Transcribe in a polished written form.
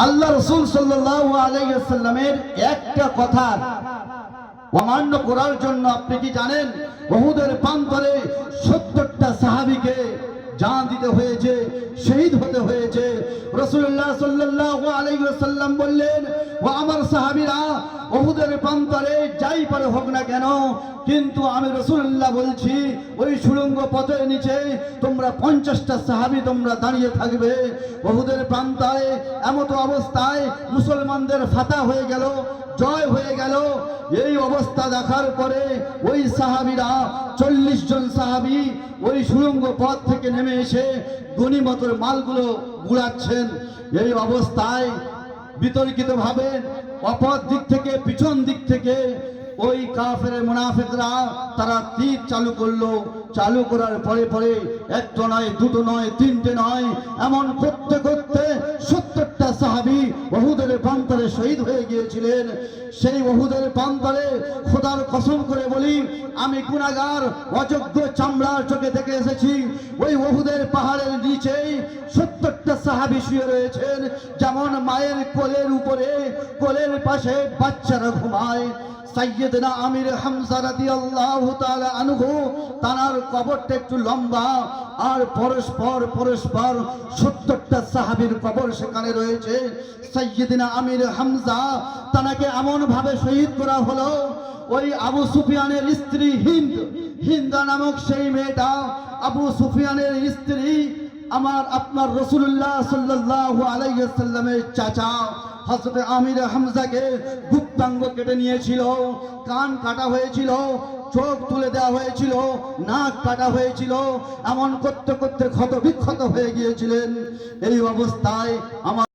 আল্লাহ রাসূল সাল্লাল্লাহু আলাইহি ওয়াসাল্লামের একটা কথা অমান্য করার জন্য আপনি কি জানেন উহুদের প্রান্তরে 70টা সাহাবীকে জান দিতে হয়েছে, শহীদ হতে হয়েছে। রাসূলুল্লাহ সাল্লাল্লাহু আলাইহি ওয়াসাল্লাম বললেন, ও আমার সাহাবীরা, উহুদের প্রান্তরে যাই পারে হোক না কেন, কিন্তু আমি রাসূলুল্লাহ বলছি ওই সুড়ঙ্গ পথের নিচে তোমরা 50টা সাহাবী তোমরা দাঁড়িয়ে থাকবে। উহুদের প্রান্তরে এমতো অবস্থায় মুসলমানদের ফাতহ হয়ে গেল, জয় হয়ে গেল। এই অবস্থা দেখার পরে ওই সাহাবীরা 40 জন সাহাবী ওই সুড়ঙ্গ পথ থেকে নেমে এসে গনিমতের মালগুলো গুড়াচ্ছেন। এই অবস্থায় বিতর্কিত ভাবে অপর দিক থেকে, পিছন দিক থেকে ওই কাফের মুনাফিকরা তারা তীর চালু করলো। চালু করার পরে পরে একটা নয়, দুটো নয়, তিনটে নয়, এমন করতে করতে 70টা সাহাবী উহুদের প্রান্তরে শহীদ হয়ে গিয়েছিলেন। সেই উহুদের প্রান্তরে খোদার কসম করে বলি, আমি গুনাহগার অযোগ্য চামড়ার চোখে দেখে এসেছি। ওই উহুদের পাহাড়ের নিচেই 70টা সাহাবী শুয়ে রয়েছেন, যেমন মায়ের কোলের উপরে, কোলের পাশে বাচ্চারা ঘুমায়। সাইয়েদনা আমির হামজা রাদিয়াল্লাহু তাআলা আনহু, তার কবরটা একটু লম্বা, আর পরস্পর পরস্পর 70টা সাহাবীর কবর সেখানে রয়েছে। সাইয়েদনা আমির হামজা তাকে এমন ভাবে শহীদ করা হলো, ওই আবু সুফিয়ানের স্ত্রী হিন্দা নামক সেই মেয়েটা, আবু সুফিয়ানের স্ত্রী আপনার রাসূলুল্লাহ সাল্লাল্লাহু আলাইহি ওয়াসাল্লামের চাচা হযরত আমির হামজাকে গুপ্তাঙ্গ কেটে নিয়েছিল, কান কাটা হয়েছিল, চোখ তুলে দেওয়া হয়েছিল, নাক কাটা হয়েছিল, এমন করতে করতে ক্ষত বিক্ষত হয়ে গিয়েছিলেন। এই অবস্থায় আমার